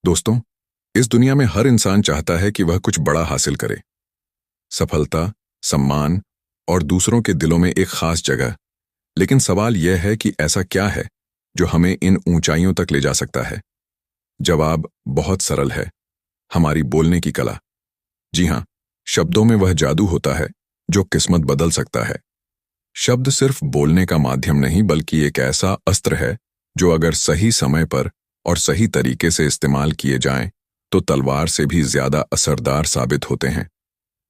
दोस्तों, इस दुनिया में हर इंसान चाहता है कि वह कुछ बड़ा हासिल करे। सफलता, सम्मान और दूसरों के दिलों में एक खास जगह। लेकिन सवाल यह है कि ऐसा क्या है जो हमें इन ऊंचाइयों तक ले जा सकता है? जवाब बहुत सरल है, हमारी बोलने की कला। जी हाँ, शब्दों में वह जादू होता है जो किस्मत बदल सकता है। शब्द सिर्फ बोलने का माध्यम नहीं, बल्कि एक ऐसा अस्त्र है जो अगर सही समय पर और सही तरीके से इस्तेमाल किए जाएं, तो तलवार से भी ज्यादा असरदार साबित होते हैं।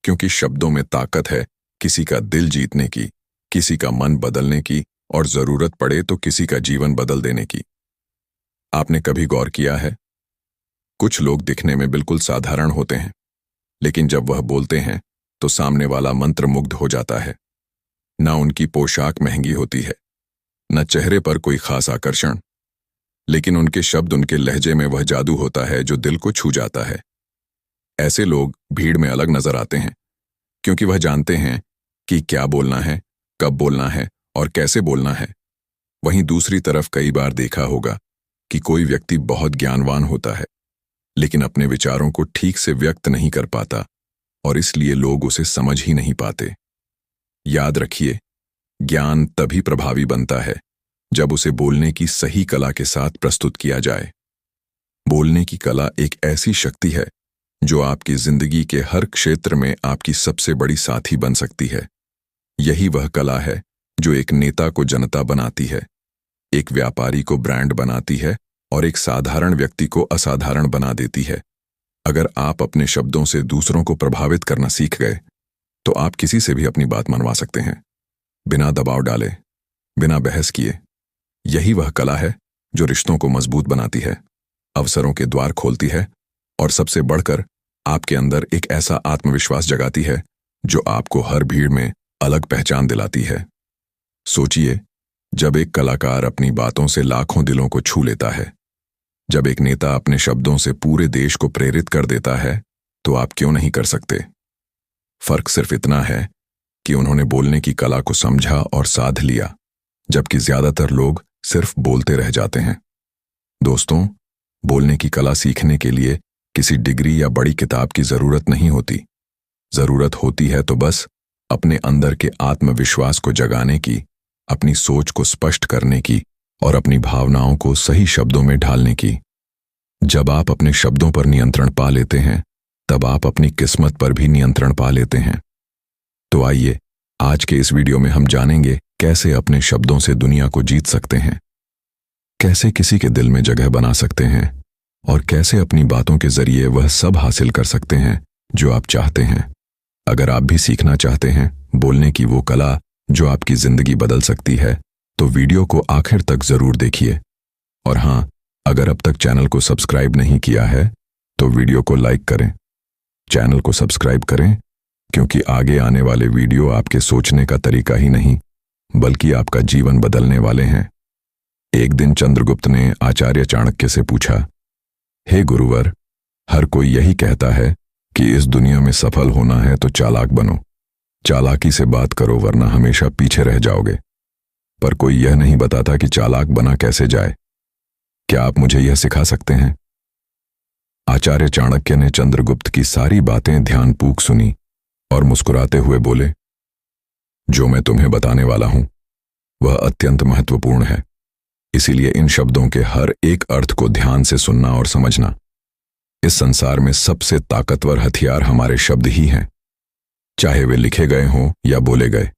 क्योंकि शब्दों में ताकत है किसी का दिल जीतने की, किसी का मन बदलने की और जरूरत पड़े तो किसी का जीवन बदल देने की। आपने कभी गौर किया है, कुछ लोग दिखने में बिल्कुल साधारण होते हैं, लेकिन जब वह बोलते हैं तो सामने वाला मंत्रमुग्ध हो जाता है। ना उनकी पोशाक महंगी होती है, न चेहरे पर कोई खास आकर्षण, लेकिन उनके शब्द, उनके लहजे में वह जादू होता है जो दिल को छू जाता है। ऐसे लोग भीड़ में अलग नजर आते हैं, क्योंकि वह जानते हैं कि क्या बोलना है, कब बोलना है और कैसे बोलना है। वहीं दूसरी तरफ कई बार देखा होगा कि कोई व्यक्ति बहुत ज्ञानवान होता है, लेकिन अपने विचारों को ठीक से व्यक्त नहीं कर पाता और इसलिए लोग उसे समझ ही नहीं पाते। याद रखिए, ज्ञान तभी प्रभावी बनता है जब उसे बोलने की सही कला के साथ प्रस्तुत किया जाए। बोलने की कला एक ऐसी शक्ति है जो आपकी जिंदगी के हर क्षेत्र में आपकी सबसे बड़ी साथी बन सकती है। यही वह कला है जो एक नेता को जनता बनाती है, एक व्यापारी को ब्रांड बनाती है और एक साधारण व्यक्ति को असाधारण बना देती है। अगर आप अपने शब्दों से दूसरों को प्रभावित करना सीख गए, तो आप किसी से भी अपनी बात मनवा सकते हैं, बिना दबाव डाले, बिना बहस किए। यही वह कला है जो रिश्तों को मजबूत बनाती है, अवसरों के द्वार खोलती है और सबसे बढ़कर आपके अंदर एक ऐसा आत्मविश्वास जगाती है जो आपको हर भीड़ में अलग पहचान दिलाती है। सोचिए, जब एक कलाकार अपनी बातों से लाखों दिलों को छू लेता है, जब एक नेता अपने शब्दों से पूरे देश को प्रेरित कर देता है, तो आप क्यों नहीं कर सकते? फर्क सिर्फ इतना है कि उन्होंने बोलने की कला को समझा और साध लिया, जबकि ज्यादातर लोग सिर्फ बोलते रह जाते हैं। दोस्तों, बोलने की कला सीखने के लिए किसी डिग्री या बड़ी किताब की जरूरत नहीं होती। जरूरत होती है तो बस अपने अंदर के आत्मविश्वास को जगाने की, अपनी सोच को स्पष्ट करने की और अपनी भावनाओं को सही शब्दों में ढालने की। जब आप अपने शब्दों पर नियंत्रण पा लेते हैं, तब आप अपनी किस्मत पर भी नियंत्रण पा लेते हैं। तो आइए, आज के इस वीडियो में हम जानेंगे कैसे अपने शब्दों से दुनिया को जीत सकते हैं, कैसे किसी के दिल में जगह बना सकते हैं और कैसे अपनी बातों के जरिए वह सब हासिल कर सकते हैं जो आप चाहते हैं। अगर आप भी सीखना चाहते हैं बोलने की वो कला जो आपकी जिंदगी बदल सकती है, तो वीडियो को आखिर तक जरूर देखिए। और हाँ, अगर अब तक चैनल को सब्सक्राइब नहीं किया है तो वीडियो को लाइक करें, चैनल को सब्सक्राइब करें, क्योंकि आगे आने वाले वीडियो आपके सोचने का तरीका ही नहीं, बल्कि आपका जीवन बदलने वाले हैं। एक दिन चंद्रगुप्त ने आचार्य चाणक्य से पूछा, हे गुरुवर, हर कोई यही कहता है कि इस दुनिया में सफल होना है तो चालाक बनो, चालाकी से बात करो वरना हमेशा पीछे रह जाओगे। पर कोई यह नहीं बताता कि चालाक बना कैसे जाए। क्या आप मुझे यह सिखा सकते हैं? आचार्य चाणक्य ने चंद्रगुप्त की सारी बातें ध्यानपूर्वक सुनी और मुस्कुराते हुए बोले, जो मैं तुम्हें बताने वाला हूं वह अत्यंत महत्वपूर्ण है, इसीलिए इन शब्दों के हर एक अर्थ को ध्यान से सुनना और समझना। इस संसार में सबसे ताकतवर हथियार हमारे शब्द ही हैं, चाहे वे लिखे गए हों या बोले गए।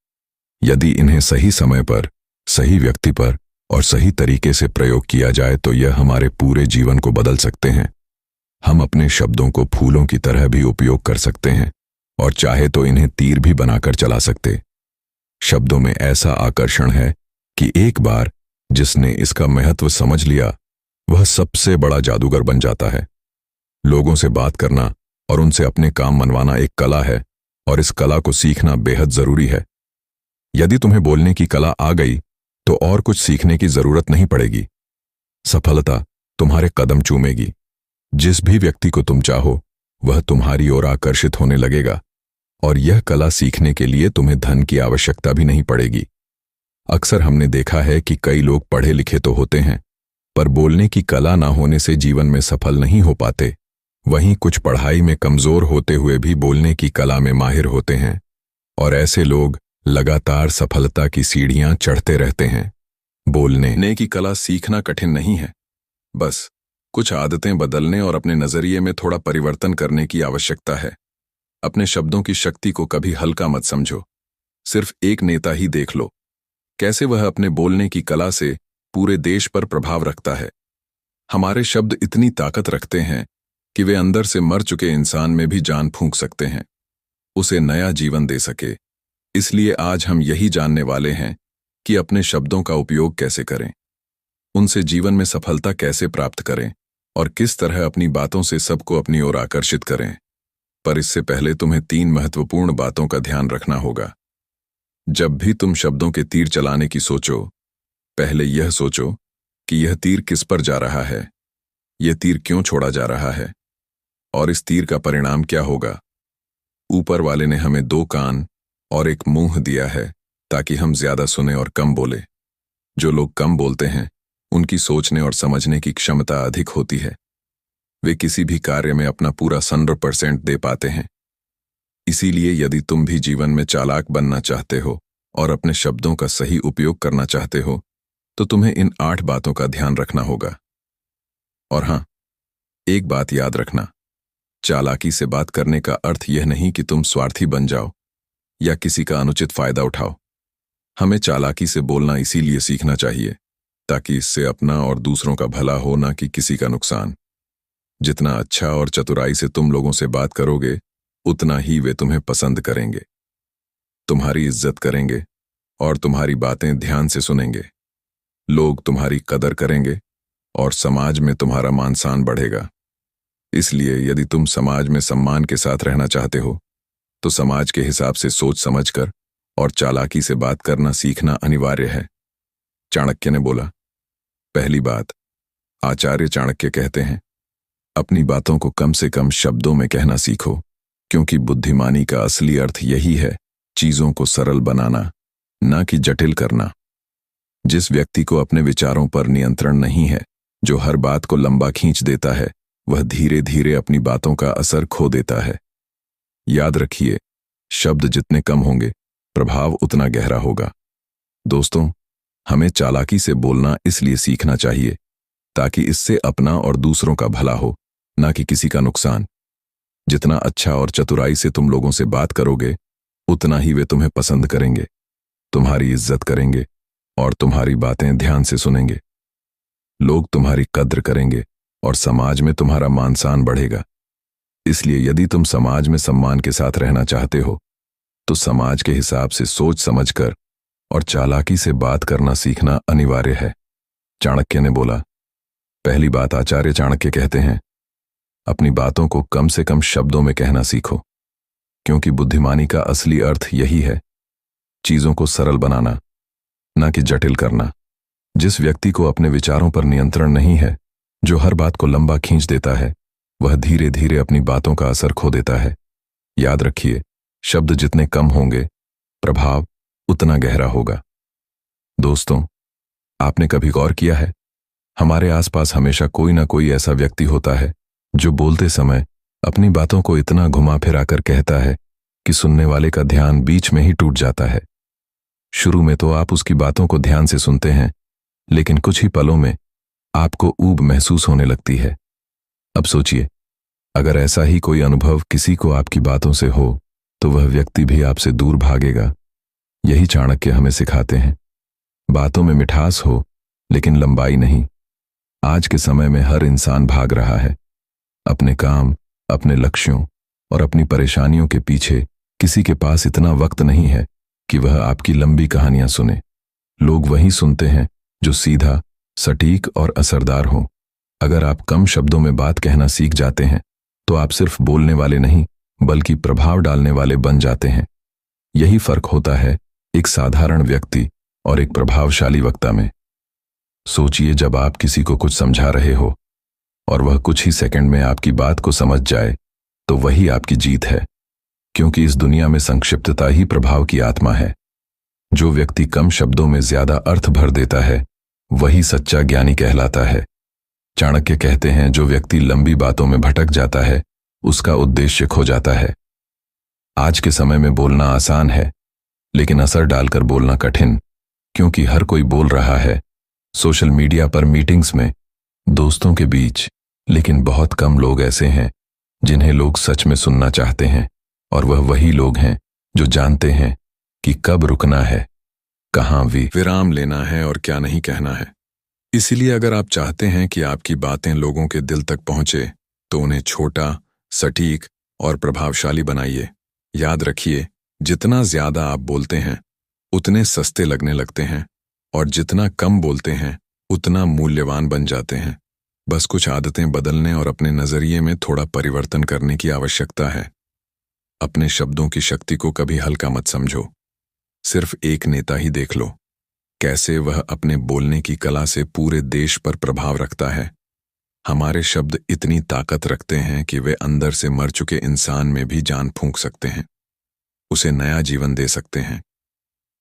यदि इन्हें सही समय पर, सही व्यक्ति पर और सही तरीके से प्रयोग किया जाए तो यह हमारे पूरे जीवन को बदल सकते हैं। हम अपने शब्दों को फूलों की तरह भी उपयोग कर सकते हैं और चाहे तो इन्हें तीर भी बनाकर चला सकते। शब्दों में ऐसा आकर्षण है कि एक बार जिसने इसका महत्व समझ लिया, वह सबसे बड़ा जादूगर बन जाता है। लोगों से बात करना और उनसे अपने काम मनवाना एक कला है और इस कला को सीखना बेहद जरूरी है। यदि तुम्हें बोलने की कला आ गई तो और कुछ सीखने की जरूरत नहीं पड़ेगी। सफलता तुम्हारे कदम चूमेगी। जिस भी व्यक्ति को तुम चाहो वह तुम्हारी ओर आकर्षित होने लगेगा और यह कला सीखने के लिए तुम्हें धन की आवश्यकता भी नहीं पड़ेगी। अक्सर हमने देखा है कि कई लोग पढ़े लिखे तो होते हैं, पर बोलने की कला ना होने से जीवन में सफल नहीं हो पाते। वहीं कुछ पढ़ाई में कमजोर होते हुए भी बोलने की कला में माहिर होते हैं, और ऐसे लोग लगातार सफलता की सीढ़ियां चढ़ते रहते हैं। बोलने की कला सीखना कठिन नहीं है, बस कुछ आदतें बदलने और अपने नजरिए में थोड़ा परिवर्तन करने की आवश्यकता है। अपने शब्दों की शक्ति को कभी हल्का मत समझो। सिर्फ एक नेता ही देख लो, कैसे वह अपने बोलने की कला से पूरे देश पर प्रभाव रखता है। हमारे शब्द इतनी ताकत रखते हैं कि वे अंदर से मर चुके इंसान में भी जान फूंक सकते हैं, उसे नया जीवन दे सके। इसलिए आज हम यही जानने वाले हैं कि अपने शब्दों का उपयोग कैसे करें, उनसे जीवन में सफलता कैसे प्राप्त करें और किस तरह अपनी बातों से सबको अपनी ओर आकर्षित करें। पर इससे पहले तुम्हें 3 महत्वपूर्ण बातों का ध्यान रखना होगा। जब भी तुम शब्दों के तीर चलाने की सोचो, पहले यह सोचो कि यह तीर किस पर जा रहा है, यह तीर क्यों छोड़ा जा रहा है और इस तीर का परिणाम क्या होगा। ऊपर वाले ने हमें 2 कान और एक मुंह दिया है ताकि हम ज्यादा सुने और कम बोले। जो लोग कम बोलते हैं उनकी सोचने और समझने की क्षमता अधिक होती है। वे किसी भी कार्य में अपना पूरा 100% दे पाते हैं। इसीलिए यदि तुम भी जीवन में चालाक बनना चाहते हो और अपने शब्दों का सही उपयोग करना चाहते हो, तो तुम्हें इन 8 बातों का ध्यान रखना होगा। और हां, एक बात याद रखना, चालाकी से बात करने का अर्थ यह नहीं कि तुम स्वार्थी बन जाओ या किसी का अनुचित फायदा उठाओ। हमें चालाकी से बोलना इसीलिए सीखना चाहिए ताकि इससे अपना और दूसरों का भला हो, ना कि किसी का नुकसान। जितना अच्छा और चतुराई से तुम लोगों से बात करोगे, उतना ही वे तुम्हें पसंद करेंगे, तुम्हारी इज्जत करेंगे और तुम्हारी बातें ध्यान से सुनेंगे। लोग तुम्हारी कदर करेंगे और समाज में तुम्हारा मान सम्मान बढ़ेगा। इसलिए यदि तुम समाज में सम्मान के साथ रहना चाहते हो, तो समाज के हिसाब से सोच समझकर और चालाकी से बात करना सीखना अनिवार्य है। चाणक्य ने बोला। पहली बात, आचार्य चाणक्य कहते हैं, अपनी बातों को कम से कम शब्दों में कहना सीखो, क्योंकि बुद्धिमानी का असली अर्थ यही है, चीजों को सरल बनाना, ना कि जटिल करना। जिस व्यक्ति को अपने विचारों पर नियंत्रण नहीं है, जो हर बात को लंबा खींच देता है, वह धीरे धीरे अपनी बातों का असर खो देता है। याद रखिए, शब्द जितने कम होंगे, प्रभाव उतना गहरा होगा। दोस्तों, हमें चालाकी से बोलना इसलिए सीखना चाहिए ताकि इससे अपना और दूसरों का भला हो, ना कि किसी का नुकसान। जितना अच्छा और चतुराई से तुम लोगों से बात करोगे, उतना ही वे तुम्हें पसंद करेंगे, तुम्हारी इज्जत करेंगे और तुम्हारी बातें ध्यान से सुनेंगे। लोग तुम्हारी कद्र करेंगे और समाज में तुम्हारा मान सम्मान बढ़ेगा। इसलिए यदि तुम समाज में सम्मान के साथ रहना चाहते हो, तो समाज के हिसाब से सोच समझकर और चालाकी से बात करना सीखना अनिवार्य है। चाणक्य ने बोला। पहली बात, आचार्य चाणक्य कहते हैं, अपनी बातों को कम से कम शब्दों में कहना सीखो, क्योंकि बुद्धिमानी का असली अर्थ यही है, चीजों को सरल बनाना, ना कि जटिल करना। जिस व्यक्ति को अपने विचारों पर नियंत्रण नहीं है, जो हर बात को लंबा खींच देता है, वह धीरे धीरे अपनी बातों का असर खो देता है। याद रखिए, शब्द जितने कम होंगे, प्रभाव उतना गहरा होगा। दोस्तों, आपने कभी गौर किया है, हमारे आसपास हमेशा कोई ना कोई ऐसा व्यक्ति होता है जो बोलते समय अपनी बातों को इतना घुमा फिरा कर कहता है कि सुनने वाले का ध्यान बीच में ही टूट जाता है। शुरू में तो आप उसकी बातों को ध्यान से सुनते हैं, लेकिन कुछ ही पलों में आपको ऊब महसूस होने लगती है। अब सोचिए, अगर ऐसा ही कोई अनुभव किसी को आपकी बातों से हो, तो वह व्यक्ति भी आपसे दूर भागेगा। यही चाणक्य हमें सिखाते हैं। बातों में मिठास हो, लेकिन लंबाई नहीं। आज के समय में हर इंसान भाग रहा है अपने काम, अपने लक्ष्यों और अपनी परेशानियों के पीछे। किसी के पास इतना वक्त नहीं है कि वह आपकी लंबी कहानियां सुने। लोग वही सुनते हैं जो सीधा, सटीक और असरदार हो। अगर आप कम शब्दों में बात कहना सीख जाते हैं, तो आप सिर्फ बोलने वाले नहीं, बल्कि प्रभाव डालने वाले बन जाते हैं। यही फर्क होता है एक साधारण व्यक्ति और एक प्रभावशाली वक्ता में। सोचिए, जब आप किसी को कुछ समझा रहे हो और वह कुछ ही सेकंड में आपकी बात को समझ जाए, तो वही आपकी जीत है, क्योंकि इस दुनिया में संक्षिप्तता ही प्रभाव की आत्मा है। जो व्यक्ति कम शब्दों में ज्यादा अर्थ भर देता है, वही सच्चा ज्ञानी कहलाता है। चाणक्य कहते हैं, जो व्यक्ति लंबी बातों में भटक जाता है उसका उद्देश्य खो जाता है। आज के समय में बोलना आसान है, लेकिन असर डालकर बोलना कठिन, क्योंकि हर कोई बोल रहा है, सोशल मीडिया पर, मीटिंग्स में, दोस्तों के बीच, लेकिन बहुत कम लोग ऐसे हैं जिन्हें लोग सच में सुनना चाहते हैं, और वह वही लोग हैं जो जानते हैं कि कब रुकना है, कहाँ विराम लेना है और क्या नहीं कहना है। इसीलिए अगर आप चाहते हैं कि आपकी बातें लोगों के दिल तक पहुंचे, तो उन्हें छोटा, सटीक और प्रभावशाली बनाइए। याद रखिए, जितना ज्यादा आप बोलते हैं उतने सस्ते लगने लगते हैं, और जितना कम बोलते हैं उतना मूल्यवान बन जाते हैं। बस कुछ आदतें बदलने और अपने नजरिए में थोड़ा परिवर्तन करने की आवश्यकता है। अपने शब्दों की शक्ति को कभी हल्का मत समझो। सिर्फ एक नेता ही देख लो, कैसे वह अपने बोलने की कला से पूरे देश पर प्रभाव रखता है। हमारे शब्द इतनी ताकत रखते हैं कि वे अंदर से मर चुके इंसान में भी जान फूंक सकते हैं, उसे नया जीवन दे सकते हैं।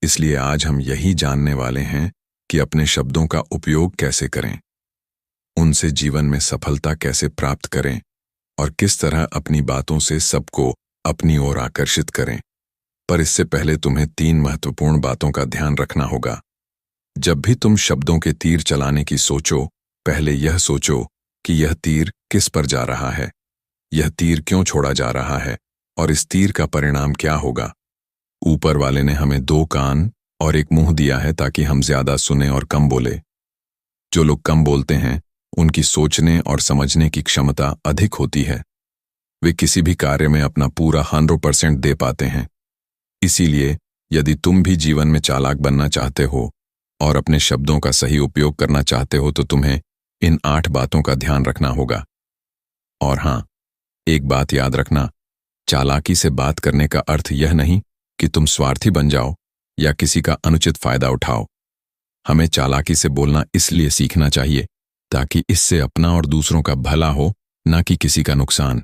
इसलिए आज हम यही जानने वाले हैं कि अपने शब्दों का उपयोग कैसे करें, उनसे जीवन में सफलता कैसे प्राप्त करें, और किस तरह अपनी बातों से सबको अपनी ओर आकर्षित करें। पर इससे पहले तुम्हें 3 महत्वपूर्ण बातों का ध्यान रखना होगा। जब भी तुम शब्दों के तीर चलाने की सोचो, पहले यह सोचो कि यह तीर किस पर जा रहा है, यह तीर क्यों छोड़ा जा रहा है, और इस तीर का परिणाम क्या होगा। ऊपर वाले ने हमें 2 कान और 1 मुंह दिया है ताकि हम ज्यादा सुने और कम बोले। जो लोग कम बोलते हैं उनकी सोचने और समझने की क्षमता अधिक होती है। वे किसी भी कार्य में अपना पूरा 100% दे पाते हैं। इसीलिए यदि तुम भी जीवन में चालाक बनना चाहते हो और अपने शब्दों का सही उपयोग करना चाहते हो, तो तुम्हें इन 8 बातों का ध्यान रखना होगा। और हाँ, एक बात याद रखना, चालाकी से बात करने का अर्थ यह नहीं कि तुम स्वार्थी बन जाओ या किसी का अनुचित फायदा उठाओ। हमें चालाकी से बोलना इसलिए सीखना चाहिए ताकि इससे अपना और दूसरों का भला हो, ना कि किसी का नुकसान।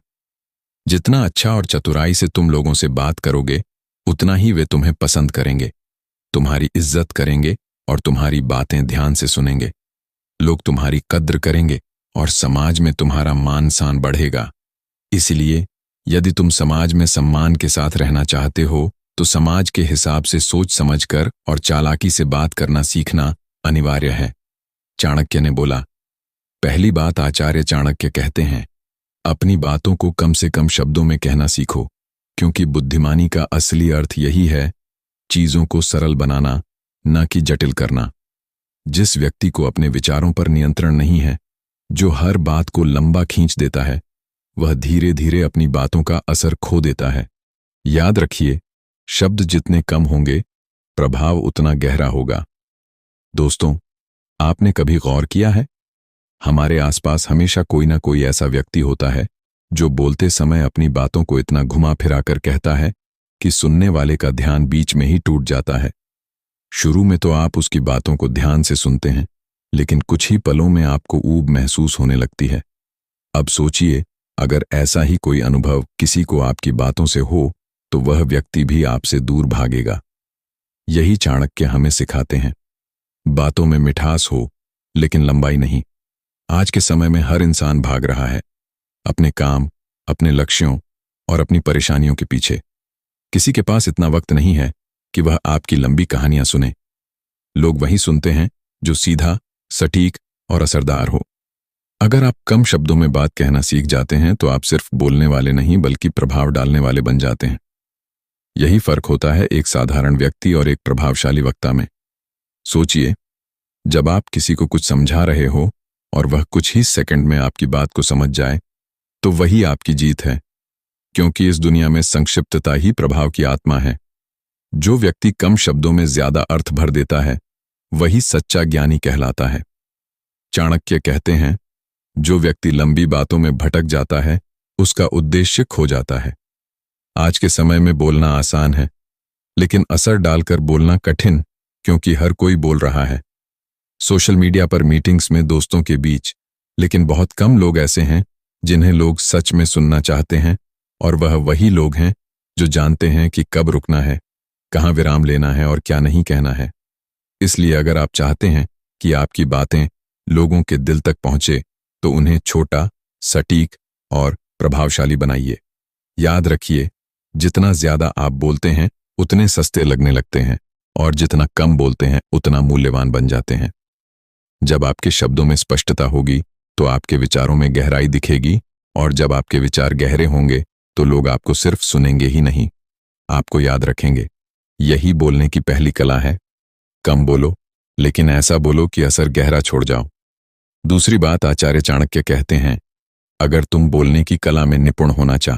जितना अच्छा और चतुराई से तुम लोगों से बात करोगे, उतना ही वे तुम्हें पसंद करेंगे, तुम्हारी इज्जत करेंगे और तुम्हारी बातें ध्यान से सुनेंगे। लोग तुम्हारी कद्र करेंगे और समाज में तुम्हारा मान सान बढ़ेगा। इसलिए यदि तुम समाज में सम्मान के साथ रहना चाहते हो, तो समाज के हिसाब से सोच समझकर और चालाकी से बात करना सीखना अनिवार्य है। चाणक्य ने बोला। पहली बात, आचार्य चाणक्य कहते हैं, अपनी बातों को कम से कम शब्दों में कहना सीखो, क्योंकि बुद्धिमानी का असली अर्थ यही है, चीजों को सरल बनाना, न कि जटिल करना। जिस व्यक्ति को अपने विचारों पर नियंत्रण नहीं है, जो हर बात को लंबा खींच देता है, वह धीरे धीरे अपनी बातों का असर खो देता है। याद रखिए, शब्द जितने कम होंगे, प्रभाव उतना गहरा होगा। दोस्तों, आपने कभी गौर किया है, हमारे आसपास हमेशा कोई ना कोई ऐसा व्यक्ति होता है जो बोलते समय अपनी बातों को इतना घुमा फिरा कर कहता है कि सुनने वाले का ध्यान बीच में ही टूट जाता है। शुरू में तो आप उसकी बातों को ध्यान से सुनते हैं, लेकिन कुछ ही पलों में आपको ऊब महसूस होने लगती है। अब सोचिए, अगर ऐसा ही कोई अनुभव किसी को आपकी बातों से हो, तो वह व्यक्ति भी आपसे दूर भागेगा। यही चाणक्य हमें सिखाते हैं। बातों में मिठास हो, लेकिन लंबाई नहीं। आज के समय में हर इंसान भाग रहा है, अपने काम, अपने लक्ष्यों और अपनी परेशानियों के पीछे। किसी के पास इतना वक्त नहीं है कि वह आपकी लंबी कहानियां सुने। लोग वही सुनते हैं जो सीधा, सटीक और असरदार हो। अगर आप कम शब्दों में बात कहना सीख जाते हैं, तो आप सिर्फ बोलने वाले नहीं बल्कि प्रभाव डालने वाले बन जाते हैं। यही फर्क होता है एक साधारण व्यक्ति और एक प्रभावशाली वक्ता में। सोचिए, जब आप किसी को कुछ समझा रहे हो और वह कुछ ही सेकंड में आपकी बात को समझ जाए, तो वही आपकी जीत है, क्योंकि इस दुनिया में संक्षिप्तता ही प्रभाव की आत्मा है। जो व्यक्ति कम शब्दों में ज्यादा अर्थ भर देता है, वही सच्चा ज्ञानी कहलाता है। चाणक्य कहते हैं, जो व्यक्ति लंबी बातों में भटक जाता है, उसका उद्देश्य खो जाता है। आज के समय में बोलना आसान है, लेकिन असर डालकर बोलना कठिन, क्योंकि हर कोई बोल रहा है। सोशल मीडिया पर, मीटिंग्स में, दोस्तों के बीच, लेकिन बहुत कम लोग ऐसे हैं जिन्हें लोग सच में सुनना चाहते हैं, और वह वही लोग हैं जो जानते हैं कि कब रुकना है, कहाँ विराम लेना है और क्या नहीं कहना है। इसलिए अगर आप चाहते हैं कि आपकी बातें लोगों के दिल तक पहुंचे, तो उन्हें छोटा, सटीक और प्रभावशाली बनाइए। याद रखिए, जितना ज्यादा आप बोलते हैं उतने सस्ते लगने लगते हैं, और जितना कम बोलते हैं उतना मूल्यवान बन जाते हैं। जब आपके शब्दों में स्पष्टता होगी तो आपके विचारों में गहराई दिखेगी, और जब आपके विचार गहरे होंगे तो लोग आपको सिर्फ सुनेंगे ही नहीं, आपको याद रखेंगे। यही बोलने की पहली कला है। कम बोलो, लेकिन ऐसा बोलो कि असर गहरा छोड़ जाओ। दूसरी बात, आचार्य चाणक्य कहते हैं, अगर तुम बोलने की कला में निपुण होना चाहते